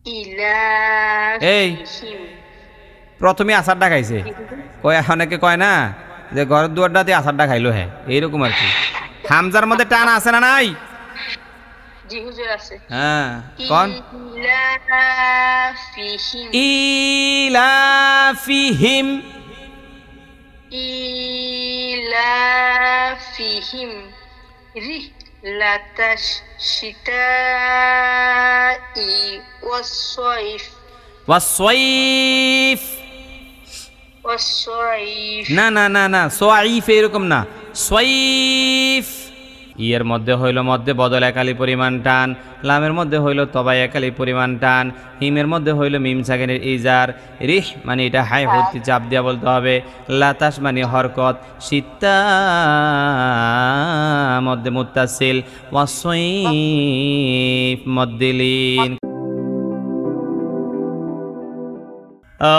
এই প্রথমে আচারটা খাইছে, কয় অনেকে কয় না যে ঘরের দুয়ারটাতে আচারটা খাইলো, হ্যাঁ এইরকম আর কি। হামজার মধ্যে টান আছে না নাই? জি হুজুর আছে। হ্যাঁ কোন? ইলাফিহিম। ইলাফিহিম। ইলাফিহিম রিহলাতাশ শিতাই ওয়াস-সাইফ। ওয়াস-সাইফ। ওয়াস-সাইফ না না না না, সাইফ এরকম না, সাইফ। ইয়ের মধ্যে হইল মধ্যে বদল একালি পরিমাণ টান, লামের মধ্যে হইল তবাই একালি পরিমাণ টান, হিমের মধ্যে হইল মিম সাকিনের ইজার, রিহ মানে এটা হাই হতে চাপ দিয়া বলতে হবে, লাতাস মানে হরকত, শীতা মধ্যে মুত্তাসিল, ওয়াসইফ মধ্যে লিন।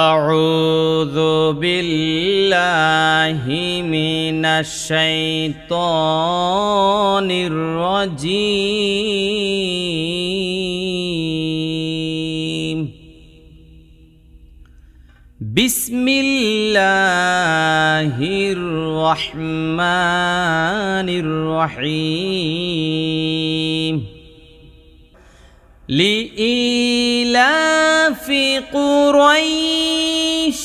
أعوذ بالله من الشيطان الرجيم. بسم الله الرحمن الرحيم. لإيلاف قريش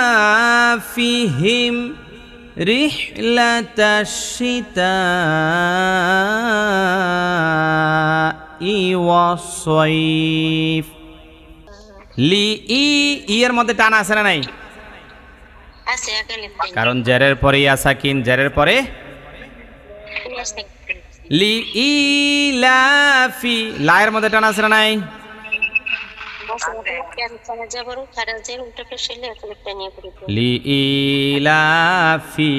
إيلافهم رحلة الشتاء والصيف. এর মধ্যে টান আছে না নাই? আছে, কারণ জেরের পরে ইয়া সাকিন, জেরের পরে লি ইলাফি, লায়ের মধ্যে টান আছে না নাই? লি ইলাফি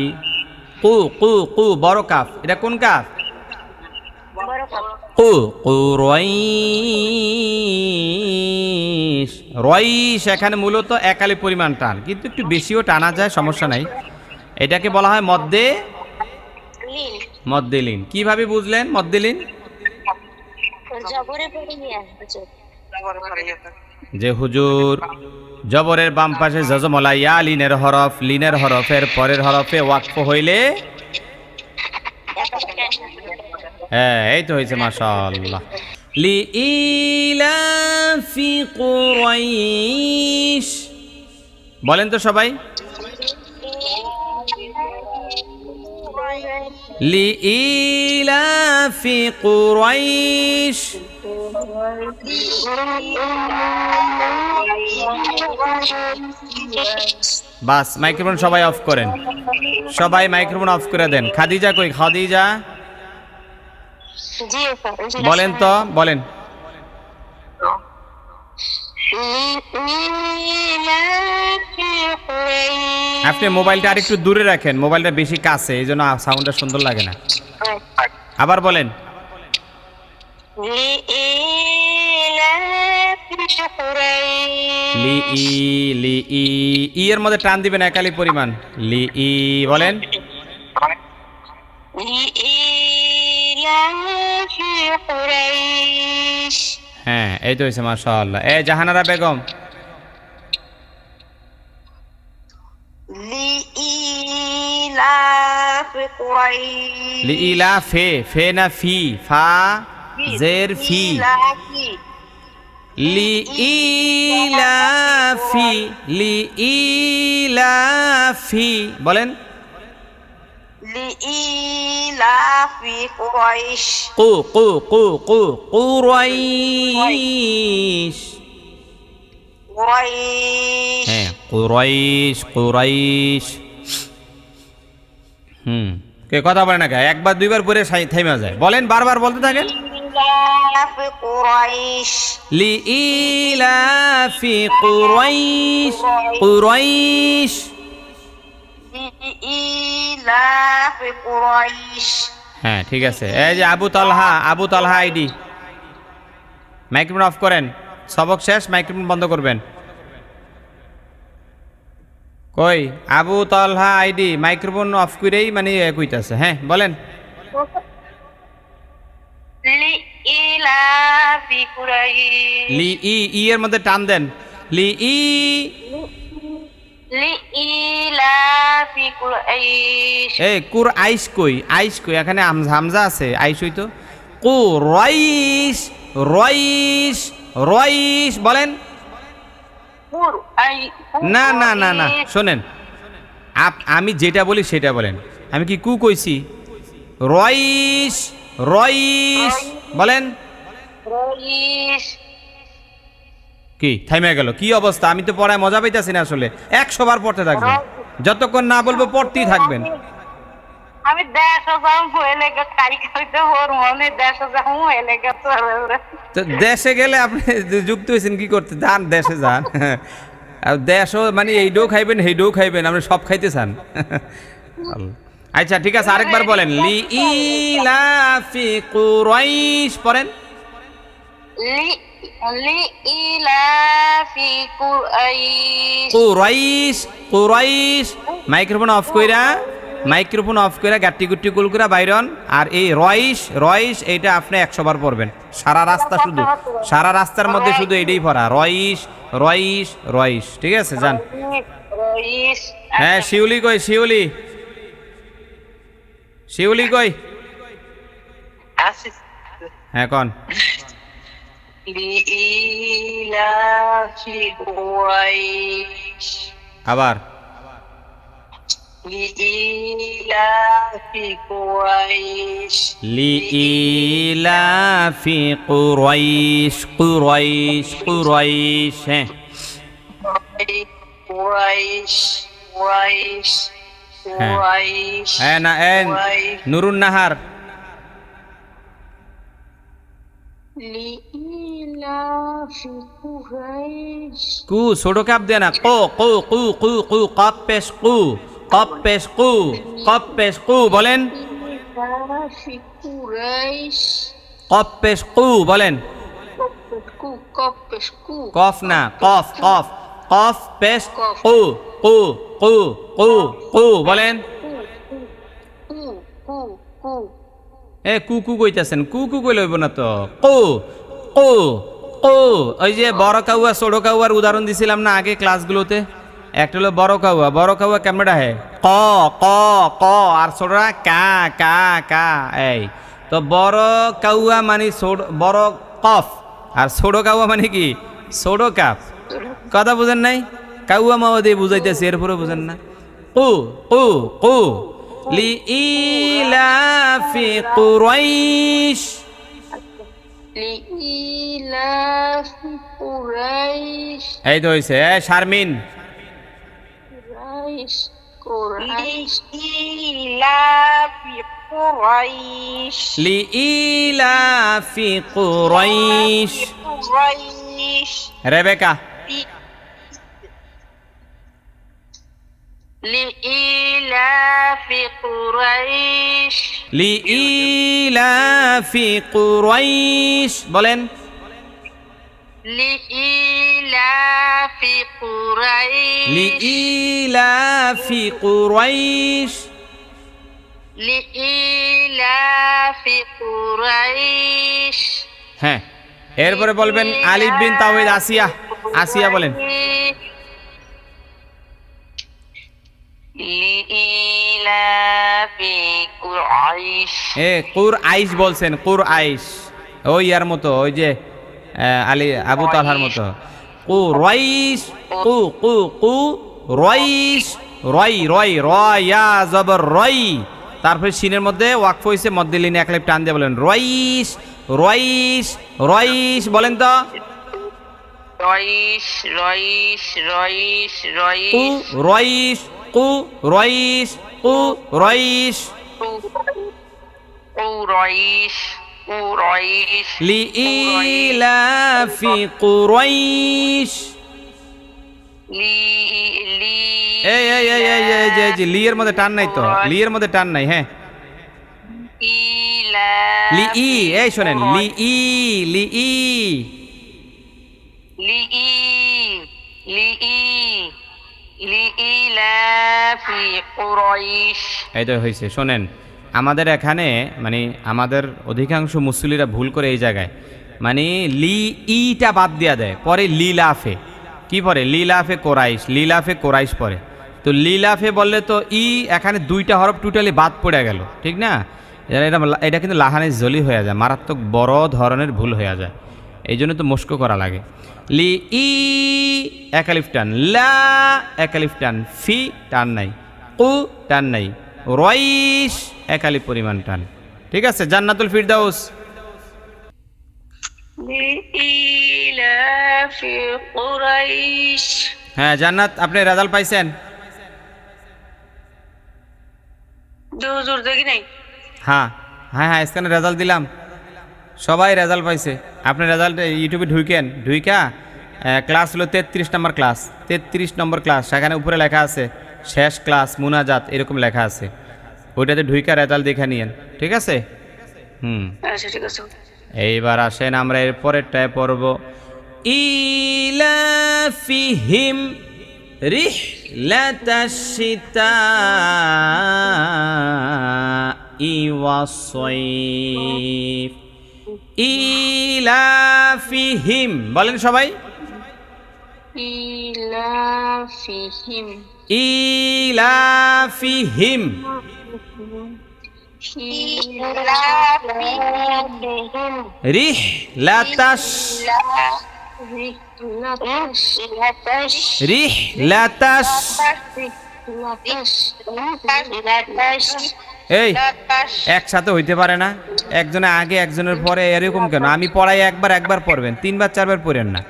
কু কু কু বড় কাফ, এটা কোন কাফ? কু কুরাইশ। রইশ এখানে মূলত একালি পরিমাণ টান, কিন্তু একটু বেশিও টানা যায়, সমস্যা নাই। এটাকে বলা হয় মদ্দে মদ্দেলিন। কিভাবে বুঝলেন মদ্দেলিন? যে হুজুর জবরের বাম পাশে জজমলা ইয়া লিনের হরফ, লিনের হরফের পরের হরফে ওয়াকফ হইলে, হ্যাঁ এই তো হয়েছে, মাশাআল্লাহ। লিইলাফি কুরাইশ, বলেন তো সবাই। লিইলাফি কুরাইশ। বাস মাইক্রোফোন সবাই অফ করেন, সবাই মাইক্রোফোন অফ করে দেন। খাদিজা কই? খাদিজা বলেন তো, বলেন। আপনি মোবাইলটা আর একটু দূরে রাখেন, মোবাইলটা বেশি কাছে, এই জন্য সাউন্ডটা সুন্দর লাগে না। আবার বলেন। লি ই, লি ই, ই এর মধ্যে টান দিবেন একালি পরিমাণ। লি ই বলেন। হ্যাঁ এই তো হয়েছে, মাশাআল্লাহ। এ জাহানারা বেগম। লিইলাফে, ফে না ফি, ফা জের ফি। লিইলাফি, লিইলাফি বলেন। লিইলাফি কুরাইশ। কু কু কু কু কুরাইশ। কুরাইশ, হ্যাঁ কুরাইশ কুরাইশ। কে কথা বলে না কে? একবার দুইবার পরে থেমে যায়, বলেন, বারবার বলতে থাকেন। লিইলাফি কুরাইশ, লিইলাফি কুরাইশ, কুরাইশ, লিইলাফি কুরাইশ। হ্যাঁ ঠিক আছে। এই যে আবু তালহা, আবু তালহা আইডি, মাইক্রোফোন অফ করেন। সবক শেষ, মাইক্রোফোন বন্ধ করবেন। কই আবু তালহা আইডি, মাইক্রোফোন অফ করেই মানে কইতাছে। হ্যাঁ বলেন। লিইলাফি ইলাফি কুরাইশ লি ই এর মধ্যে টান দেন, লি ই। লি ইলাফি কুরাইশ এই কুর আইস কই, আইস কই, এখানে হামজা আছে, আইস হই তো। কু রইস, রইস, রইস বলেন। কুরাই না না না না, শোনেন, আমি যেটা বলি সেটা বলেন। আমি কি কু কইছি? রইস, রইস বলেন। কুরাইশ কি থাইমে গেল? কি অবস্থা? আমি তো পড়ায় মজা পাইতাছি না আসলে। 100 বার পড়তে থাকবেন, যতক্ষণ না বলবো পড়তেই থাকবেন। আমি দেশ যাম হয়ে লেগে কাই খাইতে ওর মনে দেশ যাম হয়ে লেগে তো দেশে গেলে আপনি যুক্ত হয়েছেন কি করতে? যান দেশে যান। আর দেশও মানে এই ডো খাইবেন, সেই ডো খাইবেন, আপনি সব খাইতে চান। আচ্ছা ঠিক আছে, আরেকবার বলেন। লি ইলাফি কুরাইশ পড়েন। লি ইলাফি কুরাইশ কুরাইশ, কুরাইশ। মাইক্রোফোন অফ কইরা, মাইক্রোফোন অফ কইরা গাট্টি গুট্টি কুল করে বাইরন। আর এই রইস, রইস এইটা আপনি 100 বার পড়বেন সারা রাস্তা, শুধু সারা রাস্তার মধ্যে শুধু এইটাই পড়া, রইস, রইস, রইস। ঠিক আছে যান। কুরাইশ হ্যাঁ শিউলি কই, শিউলি, শিউলি কই? আসিস হ্যাঁ কন। লি ইলাফি কুরাইশ আবার লি ইলাফি কুরাইশ লি ইলাফি কুরাইশ, কুরাইশ, কুরাইশ। হ্যাঁ কুরাইশ কুরাইশ কুরাইশ হ্যাঁ না নুরুন নাহার। লি ইলাফি কুরাইশ কু ছোট কাপ দে না, কো কু কু কু কু, কপ পেশ কু, কপ পেশ কু, কপ পেশ কু বলেন। ইলাফি কুরাইশ কপ পেশ কু বলেন। কপেশ কু কফ না, কফ, কফ, কফ পেশ কু, কু কু কু কু বলেন। কু কু কু এ কু কু কইতাছেন, কু কু কই লইব না তো। কু কু কু। ওই যে বড় কাউয়া ছোট কাউয়ার উদাহরণ দিছিলাম না আগে ক্লাসগুলোতে। একটা হলো বড় কাউয়া, বড় কাউয়া কেমনটা হে? ক ক ক। আর ছোটরা কা কা কা। এই তো বড় কাউয়া মানে বড় কফ, আর ছোট কাউয়া মানে কি? ছোট কাপ। কথা বুঝেন নাই? কাউয়া মাওয়া দিয়ে বুঝাইতেছি, এরপরে বুঝেন না। কু কু কু। লি ইলাফি কুরাইশ। লি ইলাফি কুরাইশ এই তো হইছে। শারমিন। কুরাইশ কুরাইশ ইলাফি কুরাইশ লি ইলাফি কুরাইশ। কুরাইশ রেবেকা। লি ইলাফি কুরাইশ লি ইলাফি কুরাইশ বলেন। লি ইলাফি কুরাইশ লি ইলাফি কুরাইশ। লি ইলাফি কুরাইশ হ্যাঁ এরপরে বলবেন আলিফ বিন তাওহীদ আসিয়া। আসিয়া বলেন। লি ইলাফি কুরাইশ কুর আইশ বলছেন, কুর আইশ। ওই ইয়ার মতো, ওই যে আলী আবু তালহার মতো। কু রইস, কু কু কু রইস, রই রই রয়া জবর রই। তারপরে সিনের মধ্যে ওয়াকফ হইছে, মধ্যে লিনে এক লাইফ টান দিয়ে বলেন রইস, রইস, রইস বলেন তো। রইশ রইশ রইশ কু রইশ রইস, কু রইস, কু রইস। কুরাইশ কুরাইশ লি ইলাফি কুরাইশ। লি লি এই এই এই এই এই যে যে লি এর মধ্যে টান নাই তো, লি এর মধ্যে টান নাই। হ্যাঁ ইলা লি ই। এই শোনেন, লি ই, লি ই, লি ই লি ই লি ইলাফি কুরাইশ এই তো হয়েছে। শোনেন আমাদের এখানে মানে আমাদের অধিকাংশ মুসল্লিরা ভুল করে এই জায়গায় মানে লি ইটা বাদ দিয়া দেয়, পরে লীলাফে কি পরে? লীলাফে কোরাইশ, লীলাফে কোরাইশ পরে। তো লীলাফে বললে তো ই এখানে দুইটা হরফ টোটালি বাদ পড়ে গেল, ঠিক না? এটা কিন্তু লাহানের জলি হয়ে যায়, মারাত্মক বড় ধরনের ভুল হয়ে যায়। এই জন্য তো মুস্কো করা লাগে। লি ই একালিফ টান, লা একালিফ টান, ফি টান নাই, কু টান নাই, রইশ একালিফ পরিমাণ টান। ঠিক আছে, জান্নাতুল ফিরদাউস। লিইলাফি কুরাইশ। হ্যাঁ জান্নাত, আপনি রেজাল্ট পাইছেন? হুজুর দেখি নাই। হ্যাঁ হ্যাঁ হ্যাঁ, স্ক্যানে রেজাল্ট দিলাম, সবাই রেজাল্ট পাইছে। আপনি রেজাল্ট ইউটিউবে ঢুইকা ক্লাস হলো 33 নম্বর ক্লাস, 33 নম্বর ক্লাস, সেখানে উপরে লেখা আছে শেষ ক্লাস মুনাজাত, এরকম লেখা আছে। ওইটাতে ঢুইকা রেজাল্ট দেখে নিয়েন, ঠিক আছে? আচ্ছা ঠিক আছে। এইবার আসেন আমরা এর পরেরটায় পড়ব। ইলাফিহিম রিহলাতাশ শিতাই ওয়াস-সাইফ। ইলাফিহিম বলেন সবাই। ইলাফিহিম। ইলাফিহিম। ইলাফিহিম। রিহলাতাশ রিহলাতাশ। এই একসাথে হইতে পারে না, একজনের আগে একজনের পরে, এরকম কেন? আমি পড়াই একবার পড়বেন, 3বার 4বার পড়েন না।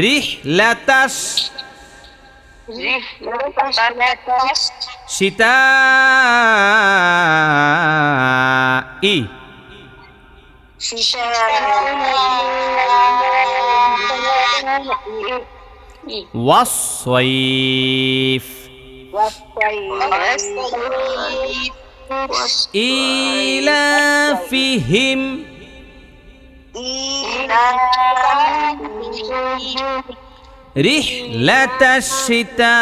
রিহলাতাশ শিতাই ওয়াস-সাইফ। ইলাফিহিম রিহলাতাশ শিতাই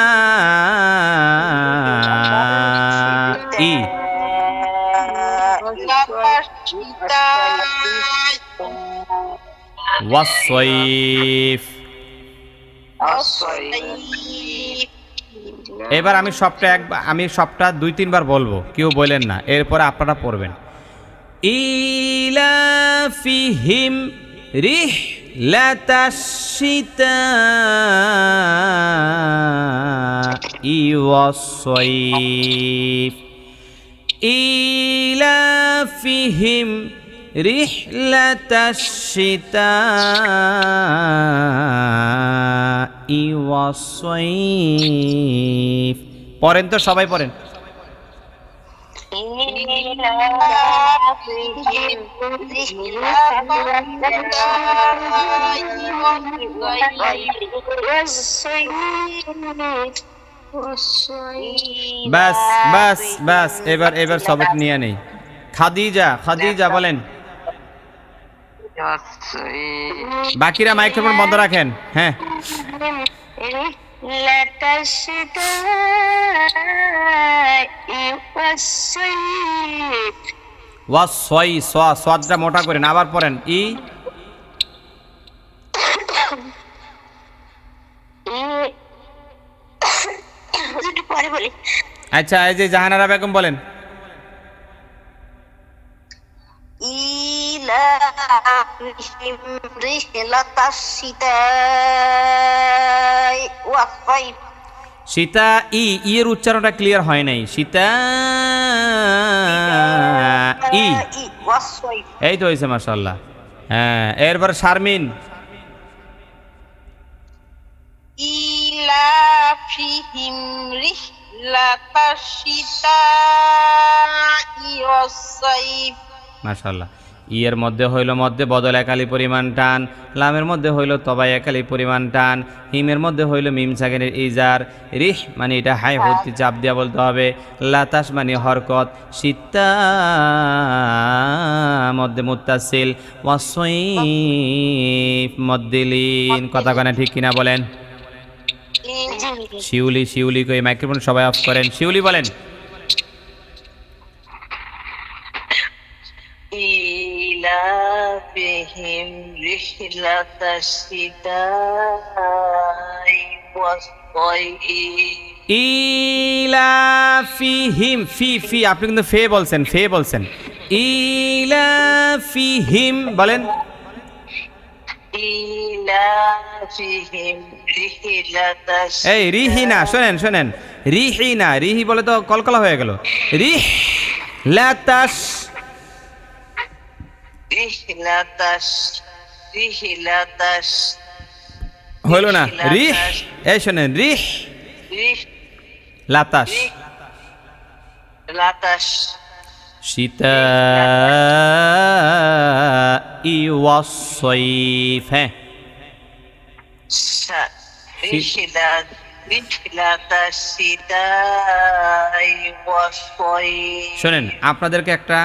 ওয়াস-সাইফ। এবার আমি সবটা 2-3 বার বলবো, কেউ বলেন না, এরপরে আপনারা পড়বেন। ইলাফিহিম রিহলাতাশ শিতাই ওয়াস-সাইফ। ইলাফিহিম রিহলাতাশ শিতাই ওয়াস-সাইফ। পড়েন তো, সবাই পড়েন। বাস বাস বাস, এবার সবক নিয়ে নেই। খাদিজা বলেন। বাকিরা মাইক্রোফোন বন্ধ রাখেন। হ্যাঁ, ওয়াস-সাইফ মোটা করেন, আবার পড়েন। আচ্ছা, এই যে জাহানারা বেগম বলেন। ইলাফিহিম রিহলাতাশ শিতাই ওয়াস-সাইফ। সীতা এর উচ্চারণটা ক্লিয়ার হয় নাই। সীতা এই তো হয়েছে, মাশাআল্লাহ। হ্যাঁ, এরপর শারমিন। ইলাফিহিম রিহলাতাশ শিতাই ওয়াস-সাইফ। মাশাআল্লাহ। ইয়ের মধ্যে হইল মধ্যে বদল একালি পরিমাণ টান, লামের মধ্যে হইল তবাই একালি পরিমাণ টান, হিমের মধ্যে হইল মিম সাকিনের ইজার, রিহ মানে এটা হাই ভর্তি চাপ দিয়া বলতে হবে, লাতাস মানে হরকত, সীতা মধ্যে মুত্তাসিল, ওয়াস-সাইফ মধ্যে লিন। কথা কানে ঠিক কিনা বলেন? শিউলি কই মাইক্রোফোন সবাই অফ করেন। শিউলি বলেন। إيلافهم رحلة الشتاء والصيف ইলাফিহিম ফি আপনি কিন্তু ফে বলছেন ইলাফিহিম বলেন إيلافهم رحلة এই রিহিনা শোনেন রিহিনা রিহি বলে তো কলকলা হয়ে গেল রিহ লাতাস رحلة হলো না রিহ এই শোনেন রিহ লাতাস শীতা ইওয়াসসাইফ হ্যাঁ শোনেন আপনাদেরকে একটা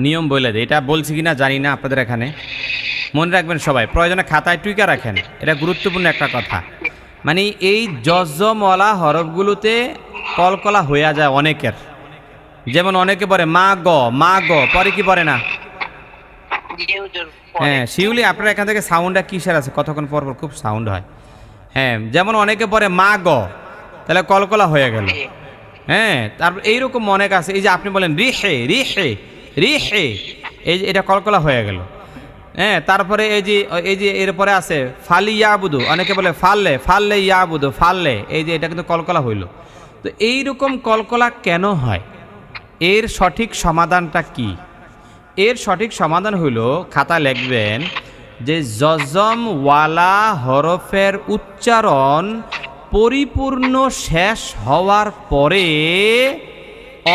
নিয়ম বলে দেয়, এটা বলছি কিনা জানি না আপনাদের এখানে, মনে রাখবেন সবাই, প্রয়োজনে খাতায় টুইকা রাখেন, এটা গুরুত্বপূর্ণ একটা কথা। মানে এই জজমওয়ালা হরফগুলোতে কলকলা হয়ে যায় অনেকের, যেমন অনেকে পড়ে মা গ পরে কি পড়ে না। হ্যাঁ শিউলি আপনার এখান থেকে সাউন্ডটা কিসের আছে, কতক্ষণ পর পর খুব সাউন্ড হয়। হ্যাঁ যেমন অনেকে পড়ে মা গ, তাহলে কলকলা হয়ে গেল। হ্যাঁ তারপর এইরকম অনেক আছে, এই যে আপনি বলেন রিহে রিহে রিহে, এই যে এটা কলকলা হয়ে গেল। হ্যাঁ তারপরে এই যে এরপরে আছে ফালি ইয়াবুদু, অনেকে বলে ফাললে ইয়াবুদু ফাললে, এই যে এটা কিন্তু কলকলা হইল। তো এইরকম কলকলা কেন হয়, এর সঠিক সমাধানটা কি? এর সঠিক সমাধান হইল, খাতা লিখবেন যে জজমওয়ালা হরফের উচ্চারণ পরিপূর্ণ শেষ হওয়ার পরে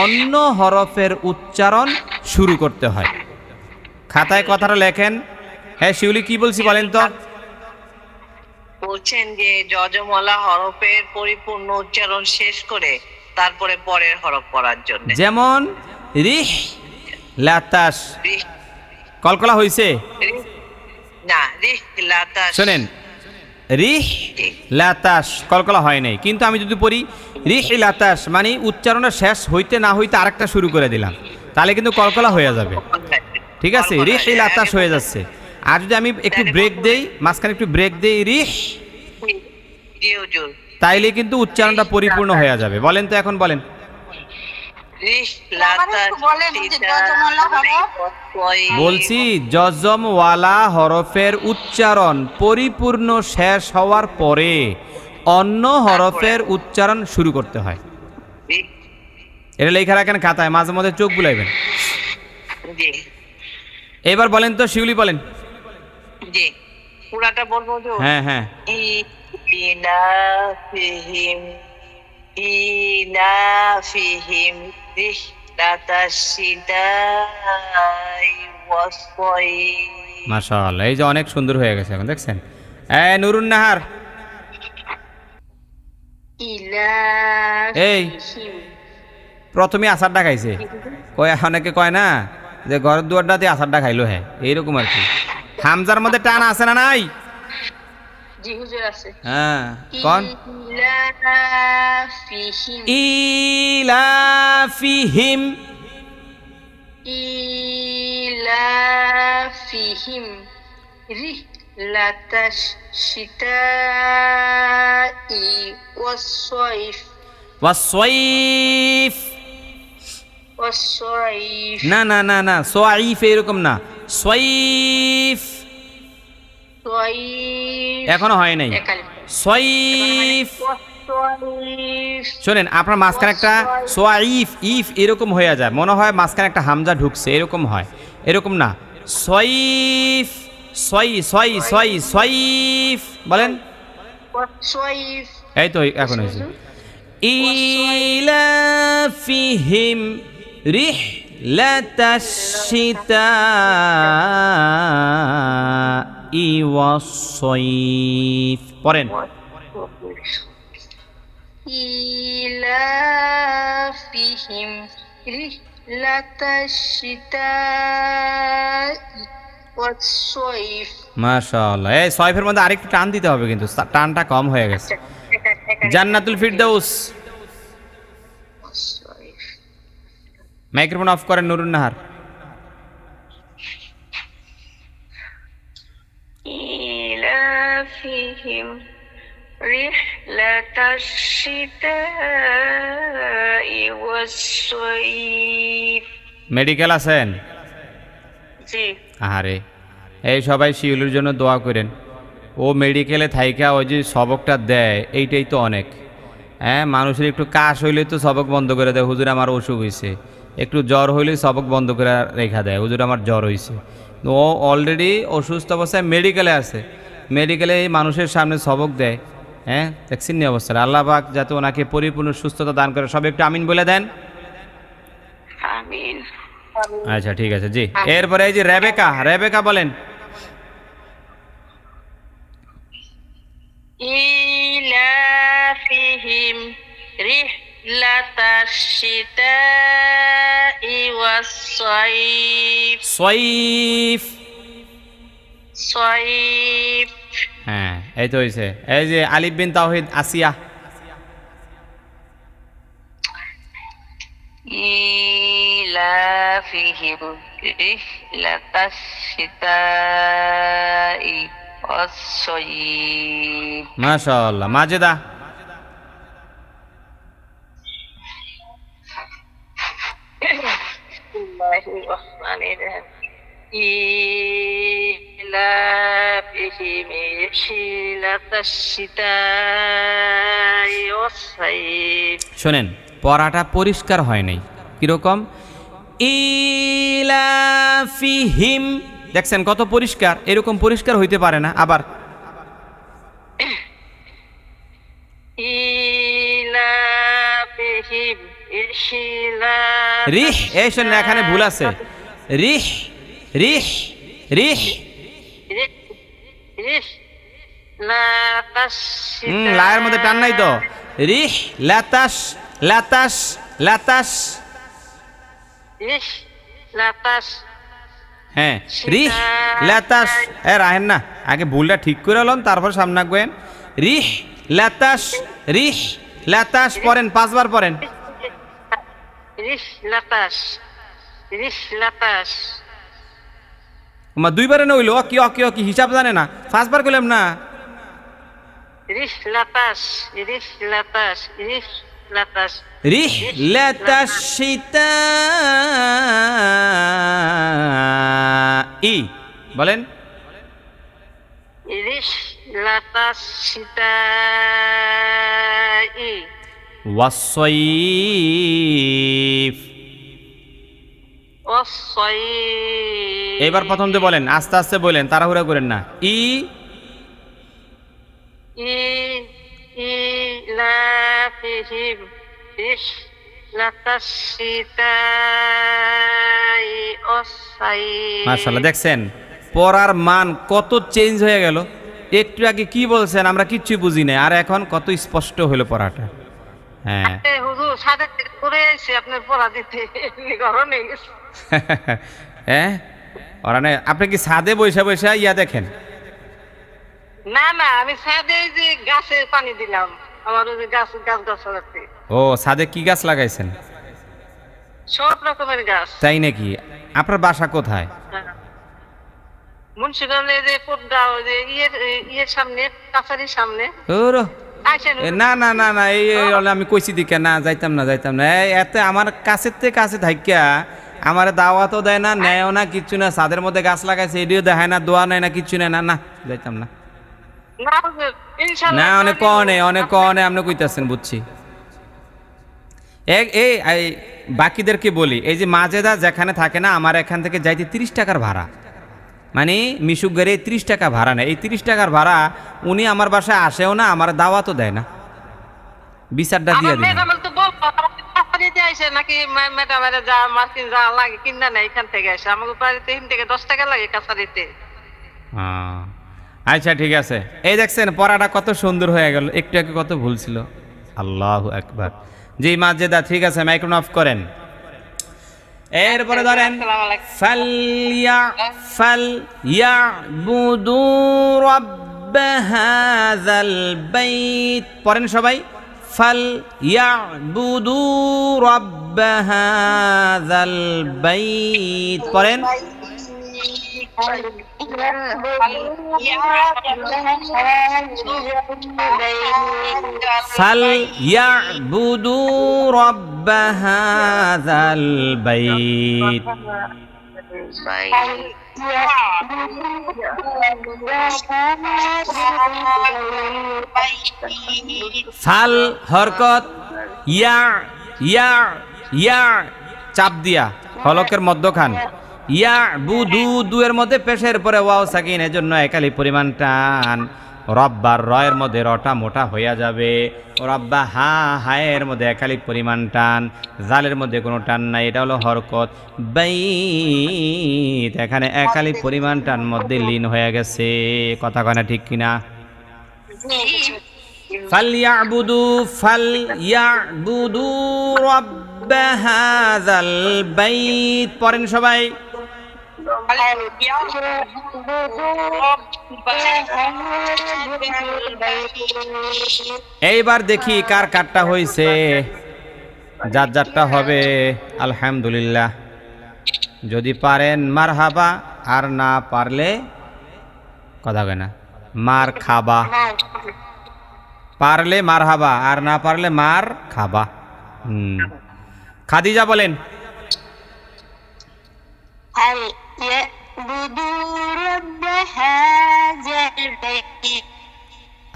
অন্য হরফের উচ্চারণ শুরু করতে হয়। খাতায় কথাটা লেখেন। হ্যাঁ শিউলি কি বলছি বলেন তো? বলছেন যে জজমওয়ালা হরফের পরিপূর্ণ উচ্চারণ শেষ করে তারপরে পরের হরফ পড়ার জন্য। যেমন রিহ লাতাস, কলকলা হইছে না, রিহ লাতাস। শোনেন রিহ লাতাস কলকলা হয় নাই, কিন্তু আমি যদি পড়ি রিহ লাতাস মানে উচ্চারণটা শেষ হইতে না হইতে আরেকটা শুরু করে দিলাম, তাহলে কিন্তু কলকলা হয়ে যাবে। ঠিক আছে, রিহ লাতাস হয়ে যাচ্ছে। আর যদি আমি একটু ব্রেক দেই, মাঝখানে একটু ব্রেক দেই রিহ, তাইলে কিন্তু উচ্চারণটা পরিপূর্ণ হয়ে যাবে। বলেন তো এখন বলেন। বলছি জজমওয়ালা হরফের উচ্চারণ পরিপূর্ণ শেষ হওয়ার পরে অন্য হরফের উচ্চারণ শুরু করতে হয়। এটা লেখা রাখেন খাতায়, মাঝে মধ্যে চোখ বুলাইবেন। এবার বলেন তো শিউলি বলেন। জি পুরাটা বলবো। হ্যাঁ হ্যাঁ ইলাফিহিম ইলাফিহিম রিহলাতাশ শিতাই ওয়াস-সাইফ। মাশাআল্লাহ, এই যে অনেক সুন্দর হয়ে গেছে এখন দেখছেন। নুরুন নাহার এই প্রথমে আচারটা খাইছে, কয় অনেকে কয় না যে ঘরের দুয়ারটাতে আচারটা খাইলো। হ্যাঁ এইরকম আর কি। হামজার মধ্যে টান আছে না নাই? জি হুজুর আছে। হ্যাঁ কোন? ইলাফিহিম ইলাফিহিম রিহলাতাশ শিতাই ওয়াস-সাইফ ওয়াস-সাইফ। ওয়াস-সাইফ না না না না, সাইফ এরকম না, সাইফ এখনো হয় নাই। সাইফ শোনেন, আপনার মাঝখানে একটা সাইফ ইফ এরকম হয়ে যায়, মনে হয় মাঝখানে একটা হামজা ঢুকছে, এরকম হয়। এরকম না, সাইফ সাইফ বলেন। এই তো এখন হয়েছে। ইলাফিহিম রিহলাতাশ শিতাই ওয়াস-সাইফ। পড়েন। ইলাফিহিম রিহলাতাশ শিতাই ওয়াস-সাইফ। মাশাআল্লাহ, এই সাইফের মধ্যে আরেকটু টান দিতে হবে, কিন্তু টানটা কম হয়ে গেছে। জান্নাতুল ফিরদাউস। মাইক্রোফোন অফ করেন নুরুন নাহার। فيهم رحلة الشتاء والصيف মেডিকেল আছেন? জি আরে এই সবাই শিউলির জন্য দোয়া করেন। ও মেডিকেলে থাইকা ওই যে সবকটা দেয়, এইটাই তো অনেক। হ্যাঁ, মানুষের একটু কাশ হইলে তো সবক বন্ধ করে দেয়, হুজুর আমার অসুখ হয়েছে। একটু জ্বর হইলে সবক বন্ধ করে রেখা দেয়, হুজুর আমার জ্বর হয়েছে। ও অলরেডি অসুস্থ অবস্থায় মেডিকেলে আছে, মেডিকেলে এই মানুষের সামনে সবক দেয়। হ্যাঁ, দেখছেন নি অবস্থা। আল্লাহ পাক যাতে ওনাকে পরিপূর্ণ সুস্থতা দান করে, সব একটু আমিন বলে দেন। আমিন। আচ্ছা ঠিক আছে জি। এরপরে এই যে রেবেকা, রেবেকা বলেন। إيلافهم رحلة الشتاء والصيف সয়ীফ। صيف হ্যাঁ এই তো হয়েছে। এই যে আলিফ বিন তাওহিদ আসিয়া। إيلافهم رحلة الشتاء والصيف মাশাআল্লাহ। মাজেদা। بسم الله الرحمن الرحيم إيلافهم رحلة الشتاء والصيف শোনেন, পড়াটা পরিষ্কার হয় নাই। কিরকম? ইলাফিহিম, দেখছেন কত পরিষ্কার? এরকম পরিষ্কার হইতে পারে না। আবার إيلافهم রিহ, এই শোনেন এখানে ভুল আছে। রিহ রিহ রিহ, লায়ের মধ্যে টান নাই তো। রিহ লাতাস লাতাস লাতাস। হ্যাঁ, রিহ লাতাস। রাহেন না, আগে ভুলটা ঠিক করে লন, তারপর সামনে আঁকবেন। রিহ লাতাস, রিহ লাতাস পড়েন, 5 বার পড়েন। মা 2 বারে না হইলো, কি অকি অকি হিসাব জানে না, 5 বার কইলাম না। রিহ লাতাস শীতা ই বলেন। ওয়াসসাইফ। এবার প্রথম দিয়ে বলেন, আস্তে আস্তে বলেন, তাড়াহুড়া করেন না। ই إيلافهم رحلة الشتاء والصيف মাশাআল্লাহ, দেখছেন পড়ার মান কত চেঞ্জ হয়ে গেল। একটু আগে কি বলছেন আমরা কিচ্ছু বুঝি না, আর এখন কত স্পষ্ট হলো পড়াটা। হ্যাঁ হুজুর সাথে করে আইছি আপনার পড়া দিতে ঘরে গেছে। হ্যাঁ, ওরা না, আপনি কি ছাদে বসে বসে ইয়া দেখেন? না না, আমি ছাদে যে গাছে পানি দিলাম, আমার ওই যে গাছ আছে। ও, ছাদে কি গাছ লাগাইছেন? সব রকমের গাছ। তাই নাকি? আপনার বাসা কোথায়? মুন্সিগঞ্জে যে পদ্মা, ওই যে ইয়ের সামনে, কাছারির সামনে। না না না না, এই আমি কইছি দিকে না, যাইতাম না যাইতাম না। এতে আমার কাছের থেকে কাছে থাইকা আমার দাওয়াতও দেয় না, নেয়ও না, কিচ্ছু না। ছাদের মধ্যে গাছ লাগাইছে, এডিও দেখায় না, দোয়া নেয় না, কিচ্ছু নেয় না। না যাইতাম না। না, অনেক কনে অনেক কনে আপনি কইতাছেন, বুঝছি। এই বাকিদেরকে বলি, এই যে মাজেদা যেখানে থাকে না, আমার এখান থেকে যাইতে 30 টাকার ভাড়া, মানে মিশুক গাড়ি 30 টাকা ভাড়া নেয়। এই 30 টাকার ভাড়া উনি আমার বাসায় আসেও না, আমার দাওয়াতও দেয় না, বিচারটা দিয়ে দিন। আচ্ছা ঠিক আছে। এই দেখছেন পড়াটা কত সুন্দর হয়ে গেল, একটু একটু কত ভুল ছিল। আল্লাহু আকবার। জি মাজেদা, ঠিক আছে, মাইক্রোফোন অফ করেন। এরপরে ধরেন ফালইয়াবুদু রাব্ব হাযাল বাইত, পড়েন সবাই। ফালইয়াবুদু রাব্ব হাযাল বাইত, পড়েন। فليعبدوا رب هذا البيت ফাল হরকত ইয়া ইয়া ইয়া চাপ দিয়া হলকের মধ্যখান ইয়া বুদু দুয়ের মধ্যে পেশের পরে ওয়াও সাকিন, এজন্য একালি পরিমাণ টান। রব্বার রয়ের মধ্যে রটা মোটা হইয়া যাবে। রব্বা হা হায়ের মধ্যে একালি পরিমাণ টান, জালের মধ্যে কোনো টান নাই, এটা হলো হরকত। বাইত এখানে একালি পরিমাণ টান মধ্যে লীন হয়ে গেছে। কথা কয় না ঠিক কিনা? ফালইয়াবুদু ফালইয়াবুদু রব্ব হাযাল বাইত। পড়েন সবাই। এইবার দেখি কার কাটটা হয়েছে, যার যারটা হবে আলহামদুলিল্লাহ। যদি পারেন মারহাবা, আর না পারলে কথা কয় না মার খাবা। পারলে মারহাবা, আর না পারলে মার খাবা। খাদিজা বলেন।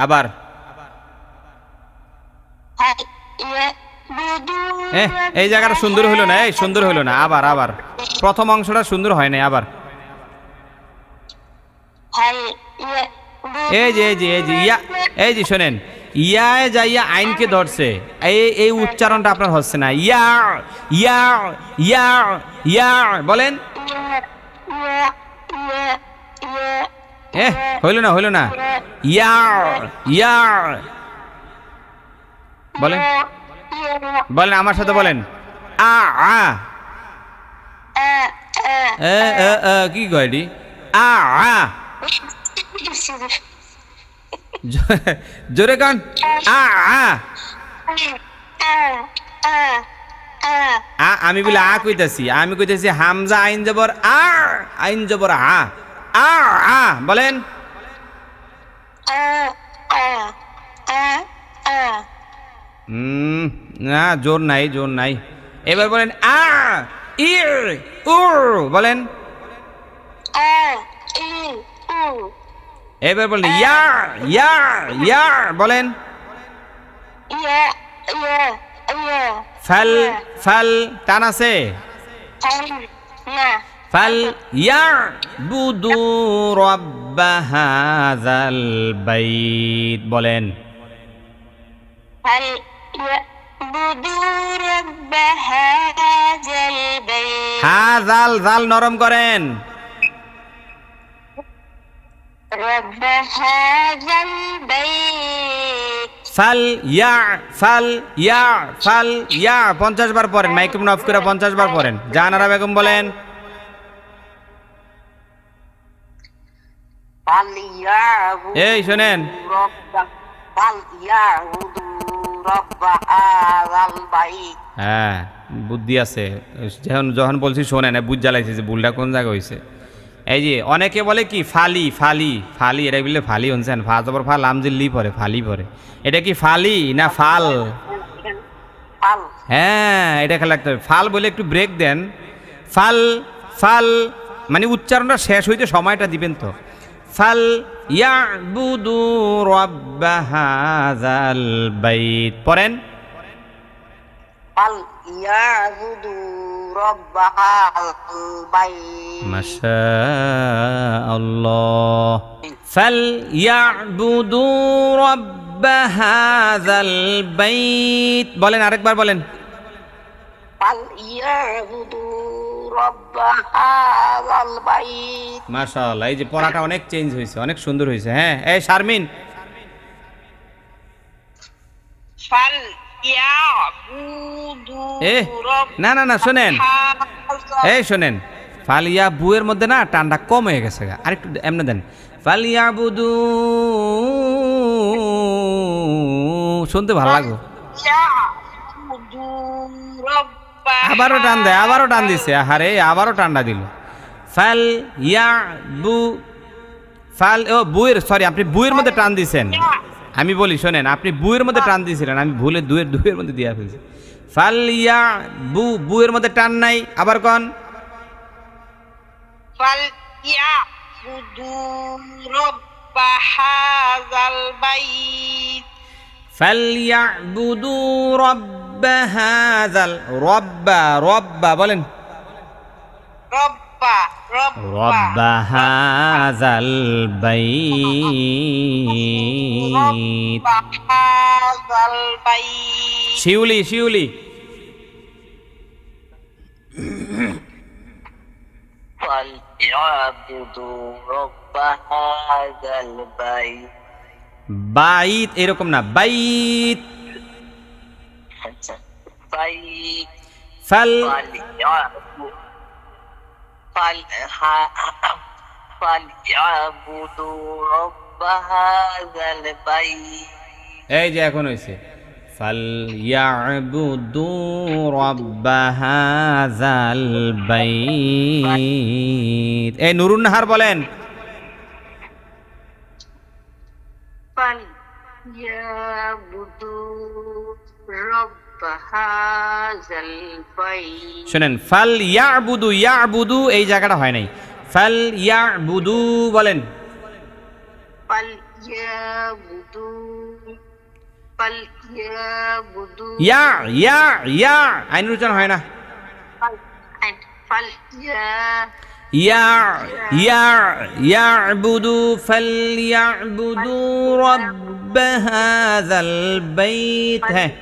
আবার এই জায়গাটা সুন্দর হইল না, এই সুন্দর হইল না। আবার আবার প্রথম অংশটা সুন্দর হয় না। আবার এই যে এই যে এই যে ইয়া, এই যে শোনেন, ইয়ায় যাইয়া আইনকে ধরছে, এই উচ্চারণটা আপনার হচ্ছে না। ইয়া ইয়া ইয়া ইয়া বলেন। হইল না হইল না। ইয়া ইয়া বলেন বলেন আমার সাথে বলেন। আ আ কি কয়টি? আ আ জোরে কান। আ আ আমি বলে আ কইতাছি, আমি কইতাছি হামজা আইন জবর আ, আইন জবর আ। আ আ বলেন। না জোর নাই, জোর নাই। এবার বলেন আ ই উ বলেন। এবার বলেন ইয়া ইয়া ইয়া বলেন। ফাল ফাল টান আছে। ফাল ইয়াবুদু রব্ব হাযাল বাইত বলেন। হাযাল জাল নরম করেন। ফাল ইয়া ফাল ইয়া ফাল ইয়া 50 বার পড়েন। মাইক্রোফোন অফ করে 50 বার পড়েন। জাহানারা বেগম বলেন। এই শোনেন, হ্যাঁ বুদ্ধি আছে, যখন বলছি শোনেন, বুঝ জ্বালাইছে যে ভুলটা কোন জায়গায় হয়েছে। এই যে অনেকে বলে কি ফালি ফালি ফালি, এটা বললে ফালি শুনছেন, ফা জবর ফা লাম জিল্লি পরে ফালি পরে, এটা কি ফালি না ফাল? হ্যাঁ এটা খেলা লাগতে হবে। ফাল বলে একটু ব্রেক দেন। ফাল ফাল মানে উচ্চারণটা শেষ হইতে সময়টা দিবেন তো। ফাল ইয়াবুদু রব্ব হাযাল বাইত পড়েন। ফাল ইয়াবুদু রব্ব হাযাল বাইত। মাশাআল্লাহ। ফাল ইয়াবুদু রব্ব হাযাল বাইত বলেন, আরেকবার বলেন। ফাল ইয়াবুদু রব্ব হাযাল বাইত। মাশাআল্লাহ, এই যে পড়াটা অনেক চেঞ্জ হয়েছে, অনেক সুন্দর হয়েছে। হ্যাঁ এই শারমিন। ফাল ইয়াবুদু না না না শোনেন, এই শোনেন, ফাল ইয়াবু এর মধ্যে না টানটা কম হয়ে গেছে, আরেকটু এমনি দেন। ফাল ইয়াবুদু শুনতে ভালো লাগো। আবারও টান দেয়, আবারও টান দিছে। আরে আবারও টানটা দিল। ফাল ইয়া বু ফাল ও বুয়ের সরি আপনি বুয়ের মধ্যে টান দিয়েছেন। আমি বলি শোনেন, আপনি বুয়ের মধ্যে টান দিয়েছিলেন, আমি ভুলে দুয়ের মধ্যে দিয়ে ফেলছি। ফাল ইয়া বু বুয়ের মধ্যে টান নাই, আবার কন ফাল ইয়া বুদু রব্বা হাযাল বাইত। ফাল ইয়া বুদু রব্বা হাযাল রব্বা রব্বা বলেন রব্বা রব্বা হাযাল বাইত। হাযাল বাইত। শিউলি শিউলি ফাল ইয়াবুদু রব্বা হাযাল বাইত। বাইত এরকম না, বাইত। আচ্ছা বাইত। ফাল ফালইয়াবুদু রব্বা হাযাল বাইত। এই যে এখন হয়েছে ফাল ইয়াবুদু রব্বা হাযাল বাইত। এই নুরুন নাহার বলেন ফালইয়াবুদু রব্বা হাযাল বাইত। শুনেন, ফাল ইয়াবুদু ইয়াবুদু এই জায়গাটা হয় নাই, ফাল ইয়াবুদু বলেন ফালইয়াবুদু ফালইয়াবুদু ইয়া ইয়া ইয়া আইনুর উচ্চারণ হয় না। ইয়া ইয়া ইয়াবুদু ফালইয়াবুদু রব্ব হাযাল বাইত। হ্যাঁ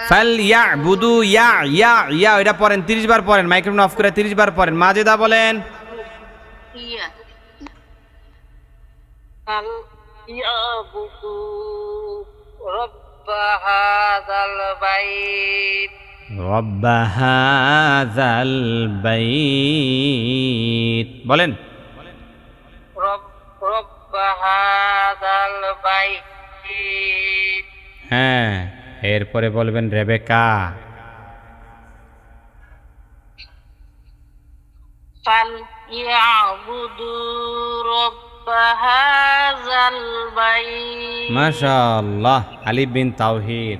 ফালইয়াবুদু ইয়া ইয়া ইয়া এটা পড়েন 30 বার পড়েন, মাইক্রোফোন অফ করে 30 বার পড়েন। মাজেদা বলেন ফালইয়াবুদু রব্বা হাযাল বাইত। রব্ব হাযাল বাইত বলেন রব্বা হাযাল বাইত। হ্যাঁ, এরপরে বলবেন রেবেকা ফালইয়াবুদু রব্বা হাযাল বাইত। মাশাআল্লাহ। আলিফ বিন তাওহীদ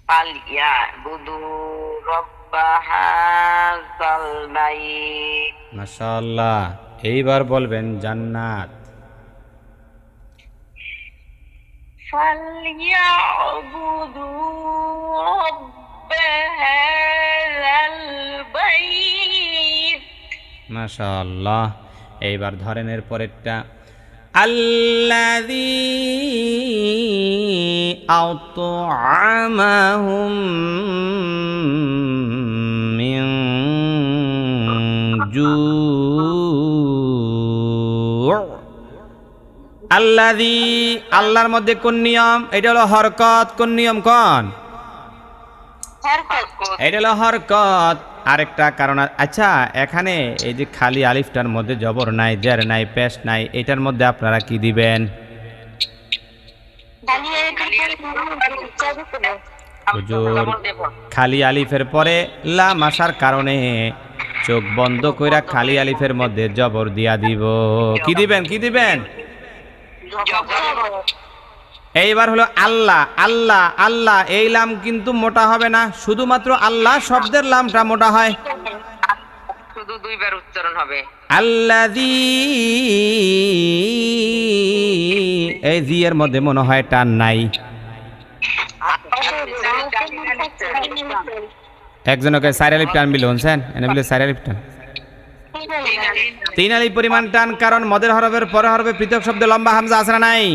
ফালইয়াবুদু রব্বা হাযাল বাইত। মাশাআল্লাহ। এইবার বলবেন জান্নাত ফালইয়াবুদু রব্বা হাযাল বাইত। মাশাআল্লাহ। এইবার ধরেন এর পরেরটা আল্লাযী আত'আমাহুম মিন জু'। আল্লাযী আল্লাহর মধ্যে কোন নিয়ম? এটা হলো হরকত। কোন নিয়ম কোন? এটা হলো হরকত। আরেকটা কারণ, আচ্ছা এখানে এই যে খালি আলিফটার মধ্যে জবর নাই, জের নাই, পেশ নাই, এটার মধ্যে আপনারা কি দিবেন? হুজুর খালি আলিফের পরে লাম আসার কারণে চোখ বন্ধ কইরা খালি আলিফের মধ্যে জবর দিয়া দিব। কি দিবেন? কি দিবেন? এইবার হলো আল্লাহ আল্লাহ আল্লাহ, এই লাম কিন্তু মোটা হবে না, শুধুমাত্র আল্লাহ শব্দের লামটা মোটা হয়, শুধু দুইবার উচ্চারণ হবে। আল্লাযী এই জি এর মধ্যে মনে হয় টান নাই। একজনকে চার আলিফ টান বিল শুনছেন, এনে বলে চার আলিফ টান, 3 আলিফ পরিমাণ টান, কারণ মদের হরফের পরে হরফে পৃথক শব্দে লম্বা হামজা আছে না নাই?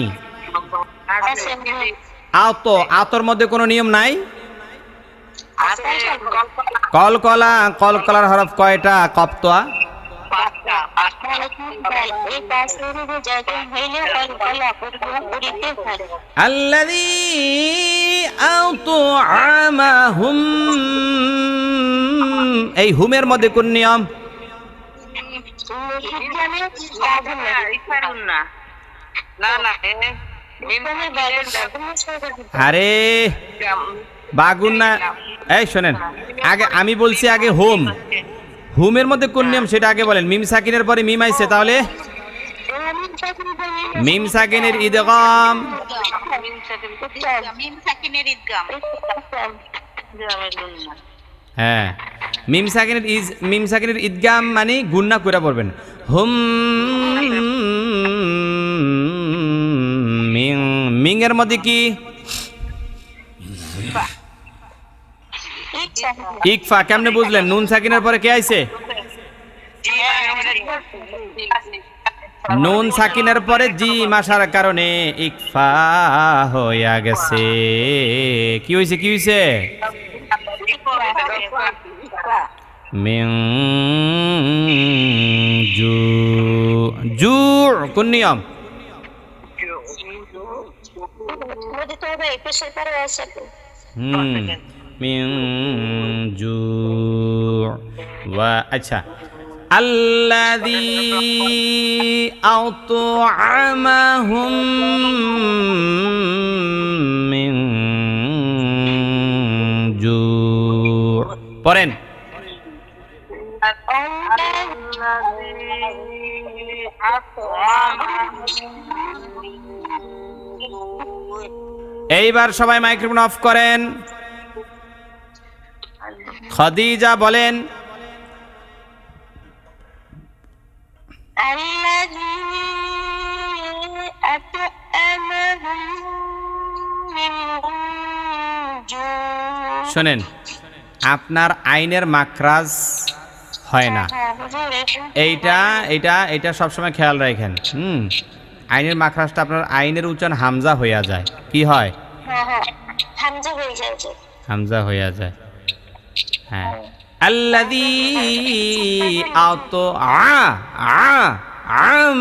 আতো আতর মধ্যে কোনো নিয়ম নাই। কলকলা কলকলার হরফ কয়টা? কপ্তোয়া। আল্লাযী আত'আমাহুম, এই হুমের মধ্যে কোন নিয়ম? আরে বাগুন না, এই শোনেন, আগে আমি বলছি আগে হুম, হুমের মধ্যে কোন নিয়ম সেটা আগে বলেন। মিম সাকিনের পরে মিম আইছে, তাহলে মিম সাকিনের ইদগাম। হ্যাঁ, মিম সাকিনের ইদগাম মানে গুন্না করে পড়বেন। হুম মিং, মিং এর মধ্যে কি ইকফা, কেমনে বুঝলেন? নুন সাকিনের পরে কে আইছে? নুন সাকিনের পরে জিম আসার কারণে ইকফা হইয়া গেছে। কি হইছে, কি হইছে? মিং জু, জু কোন নিয়ম? মিং জু ওয়া, আচ্ছা, আল্লাযী আত'আমাহুম মিন জু, পড়েন। এইবার সবাই মাইক্রোফোন অফ করেন। খাদিজা বলেন। শোনেন, আপনার আইনের মাখরাজ হয় না, এইটা এইটা এটা সবসময় খেয়াল রাখেন। আইনের মাখরাজটা আপনার আইনের উচ্চারণ হামজা হইয়া যায়। কি হয়? হামজা হইয়া যায়। হ্যাঁ, আল্লাযী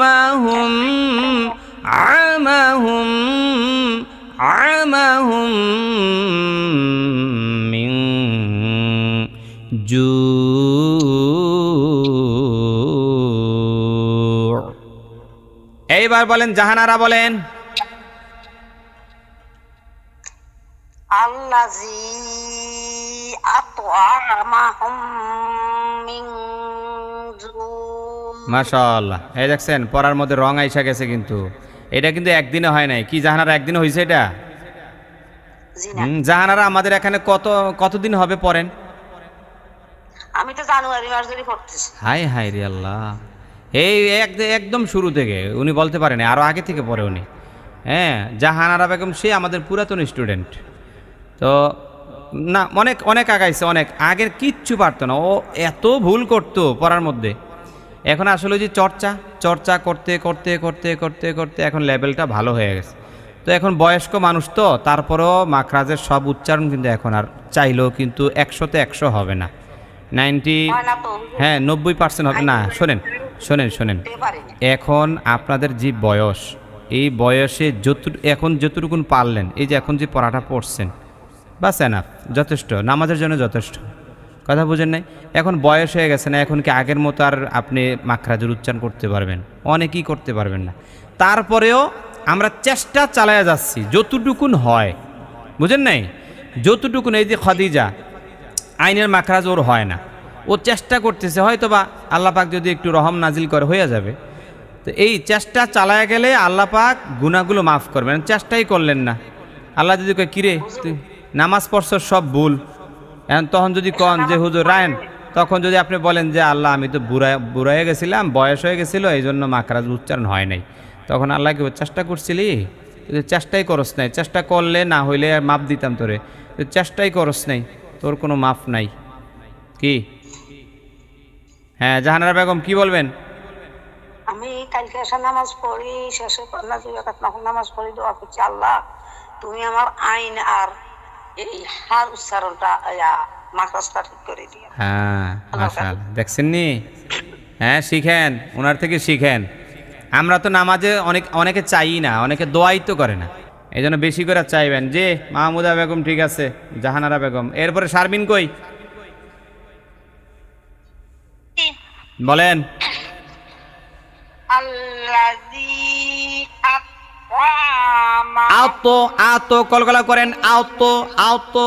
আমাহুম আমাহুম আমাহুম মিন জু, এইবার বলেন, জাহানারা বলেন। আল্লাযী আত'আমাহুম মিন জু। মাশাআল্লাহ, এই দেখছেন পড়ার মধ্যে রং আইসা গেছে, কিন্তু এটা কিন্তু একদিনে হয় নাই। কি জাহানারা একদিনে হয়েছে এটা? জাহানারা আমাদের এখানে কতদিন হবে পড়েন? আমি তো জানুয়ারি মাস ধরে পড়তেছি। হাই হাই রে আল্লাহ, এই একদম শুরু থেকে উনি বলতে পারেন, আরো আগে থেকে পড়ে উনি। হ্যাঁ, জাহানারা বেগম সে আমাদের পুরাতন স্টুডেন্ট, তো না অনেক অনেক আগাইছে, অনেক আগের কিচ্ছু পারতো না, ও এত ভুল করতো পড়ার মধ্যে। এখন আসলে যে চর্চা করতে করতে করতে করতে করতে এখন লেভেলটা ভালো হয়ে গেছে। তো এখন বয়স্ক মানুষ, তো তারপরেও মাখরাজের সব উচ্চারণ কিন্তু এখন আর চাইলেও কিন্তু 100-তে 100 হবে না, 90, হ্যাঁ 90% হবে না। শোনেন শোনেন শোনেন, এখন আপনাদের যে বয়স, এই বয়সে এখন যতটুকুন পারলেন, এই যে এখন যে পড়াটা পড়ছেন, বাস এনাফ, যথেষ্ট, নামাজের জন্য যথেষ্ট। কথা বুঝেন নাই? এখন বয়স হয়ে গেছে না, এখন কি আগের মতো আর আপনি মাখরাজের উচ্চারণ করতে পারবেন? অনেকেই করতে পারবেন না। তারপরেও আমরা চেষ্টা চালায়া যাচ্ছি যতটুকুন হয়, বুঝেন নাই? যতটুকুন, এই যে খাদিজা, আইনের মাখরাজ ওর হয় না, ও চেষ্টা করতেছে, হয়তো বা আল্লাহ পাক যদি একটু রহম নাজিল করে হয়ে যাবে। তো এই চেষ্টা চালায়া গেলে আল্লাহ পাক গুনাহগুলো মাফ করবেন। চেষ্টাই করলেন না, আল্লাহ যদি কয় কিরে তুই নামাজ পড়ছ সব ভুল, এখন তখন যদি কন যে হুজুর রায়ন, তখন যদি আপনি বলেন যে আল্লাহ আমি তো বুড়া হয়ে গেছিলাম, বয়স হয়ে গেছিল, এই জন্য মাখরাজ উচ্চারণ হয় নাই, তখন আল্লাহকে চেষ্টা করছিলি, চেষ্টাই করস নাই, চেষ্টা করলে না হইলে মাপ দিতাম তোরে, চেষ্টাই করস নাই, তোর কোনো মাফ নাই। কি? হ্যাঁ, জাহানারা বেগম কি বলবেন? আমি কালকে এসে নামাজ পড়ি, শেষে নামাজ পড়ি, দোয়া করছি আল্লাহ তুমি আমার আইন আর এই হার উচ্চারণটা মাখরাজটা ঠিক করে দিও। হ্যাঁ মাশাআল্লাহ, দেখছেন নি? হ্যাঁ, শিখেন, ওনার থেকে শিখেন। আমরা তো নামাজে অনেকে চাই না, অনেকে দোয়াই তো করে না, এই জন্য বেশি করে চাইবেন। যে মাহমুদা বেগম ঠিক আছে, জাহানারা বেগম, এরপরে শারমিন কই বলেন? আল্লাযী আতো আতো কলকলা করেন আতো আতো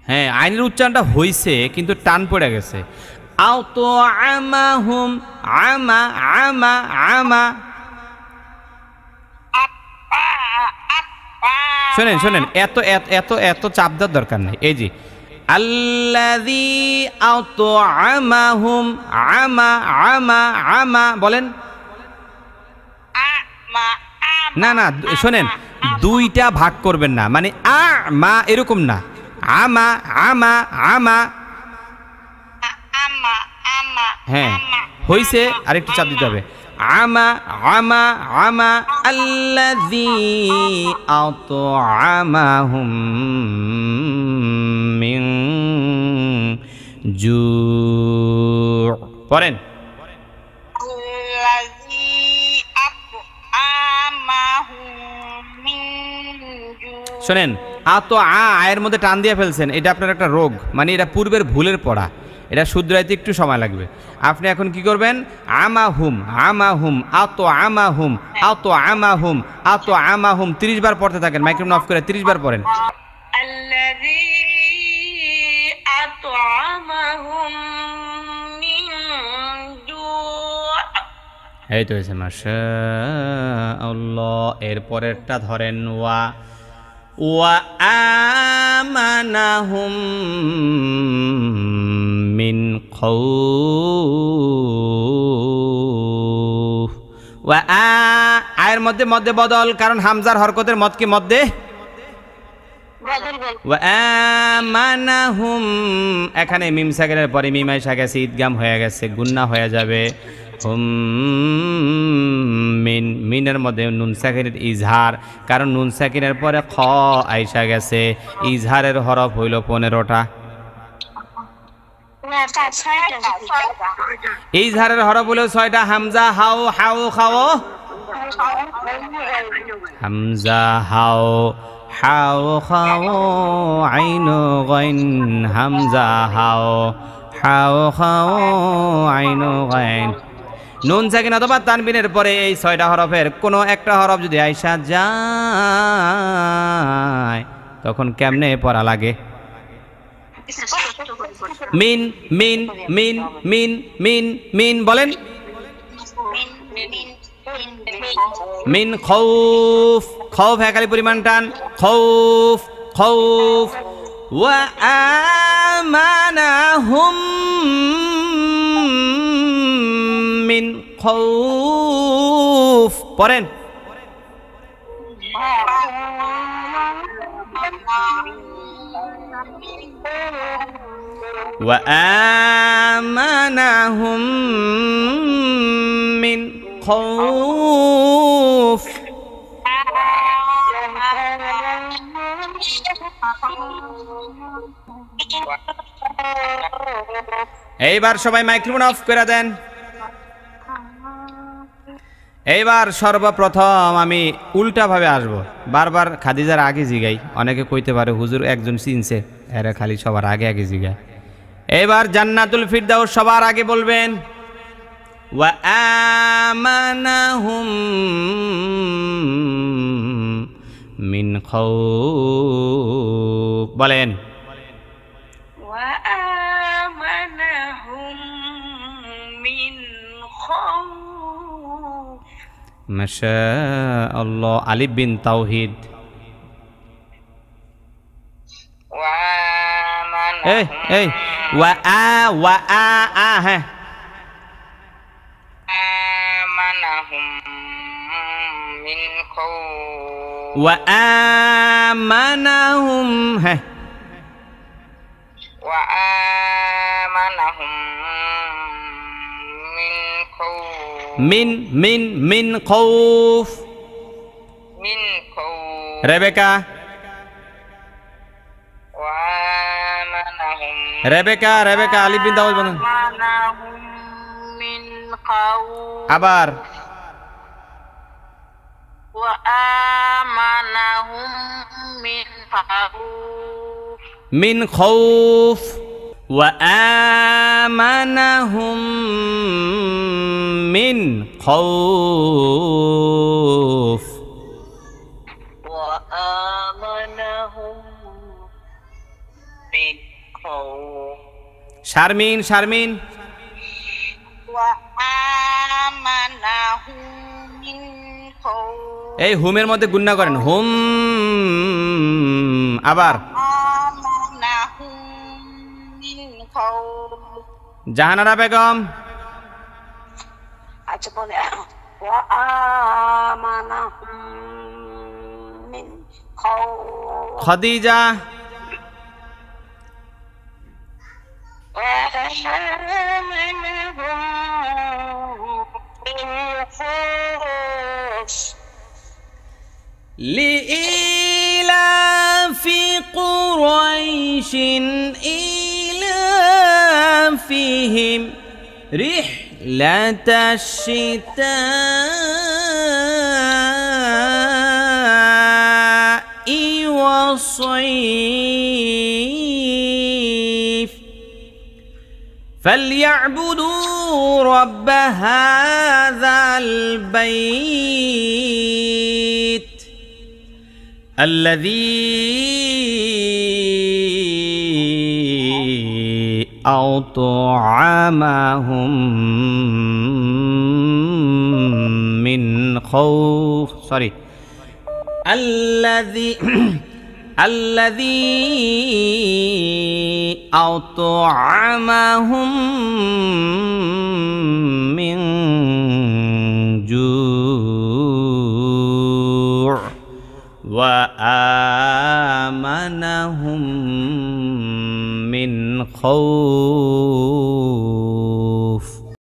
হ্যাঁ আইনের উচ্চারণটা হইছে কিন্তু টান পড়ে গেছে আতো আমাহুম আমা আমা আমা শোনেন শোনেন এত এত এত এত চাপ দেওয়ার দরকার নাই এই যে আল্লাযী আত'আমাহুম আমা আমা আমা বলেন না না শোনেন দুইটা ভাগ করবেন না মানে আ মা এরকম না আমা আমা আমা হ্যাঁ হইছে আরেকটু চাপ দিতে হবে আমা আমা আমা আল্লাযী আত'আমাহুম মিন জু' পড়েন শোনেন আতো আয়ের মধ্যে টান দিয়ে ফেলছেন এটা আপনার একটা রোগ মানে এটা পূর্বের ভুলের পড়া এটা শুধরাইতে একটু সময় লাগবে আপনি এখন কি করবেন আমাহুম আমাহুম আতো আমাহুম আতো আমাহুম আতো আমাহুম 30 বার পড়তে থাকেন মাইক্রোফোন অফ করে 30 বার পড়েন আল্লাযী আত'আমাহুম মিন জু' এই তো হয়েছে মাশাআল্লাহ এরপরেরটা ধরেন ওয়া ওয়া আমানাহুম মিন খাউফ ওয়া আয়ের মধ্যে মধ্যে বদল কারণ হামজার হরকতের মদ কি মধ্যে ওয়া আমানাহুম এখানে মিম সাকিনের পরে মিম আইসা গেছে ঈদগাম হয়ে গেছে গুন্না হয়ে যাবে হুম মিন মিনের মধ্যে নুন সাকিনের ইজহার কারণ নুন সাকিনের পরে খ আইসা গেছে ইজহারের হরফ হইল 15টা ইজহারের হরফ হইল 6টা হামজা হাও হাও খাও হামজা হাও হাও খাও আইন গাইন হামজা হাও হাও খাও আইন গাইন নুন সাকিন অথবা তানবিনের পরে এই 6টা হরফের কোনো একটা হরফ যদি আইসা যায় তখন কেমনে পড়া লাগে মিন মিন মিন মিন মিন মিন বলেন মিন খৌফ খৌফ একালি পরিমাণ টান খৌফ খৌফ ওয়া আমানাহুম মিন খৌফ পড়েন ওয়া আমানাহুম মিন খৌফ এইবার সবাই মাইক্রোফোন অফ করে দেন এইবার সর্বপ্রথম আমি উল্টাভাবে আসব বারবার খাদিজার আগে জিগাই অনেকে কইতে পারে হুজুর একজন চিনছে এরা খালি সবার আগে আগে জিগায় এবার জান্নাতুল ফিরদাউস সবার আগে বলবেন ওয়া আমানাহুম মিন খাউফ বলেন ওয়া আমানাহুম মিন খাউফ মাশাআল্লাহ আলিফ বিন তাওহীদ এই এই ওয়া আ হ্যাঁ আমানাহুম মিন খাউফ ওয়া আমানাহুম হ্যাঁ ওয়া আমানাহুম মিন খাউফ মিন মিন মিন খাউফ মিন খাউফ রেবেকা রেবেকা রেবেকা আলিফ বিন তাওহীদ বলেন আবার ওয়া আমানাহুম মিন খাউফ মিন খাউফ وآمنهم من خوف وآمنهم من خوف শারমিন শারমিন وآمنهم من خوف এই হুমের মধ্যে গুণনা করেন হুম আবার آمنهم من خوف জাহানারা বেগম আচ্ছা বলে وآمنهم من خوف খদিজা لإيلاف قريش إيلافهم رحلة الشتاء والصيف فليعبدوا رب هذا البيت الذي أطعمهم من خوف الذي أطعمهم من جوع وآمنهم من خوف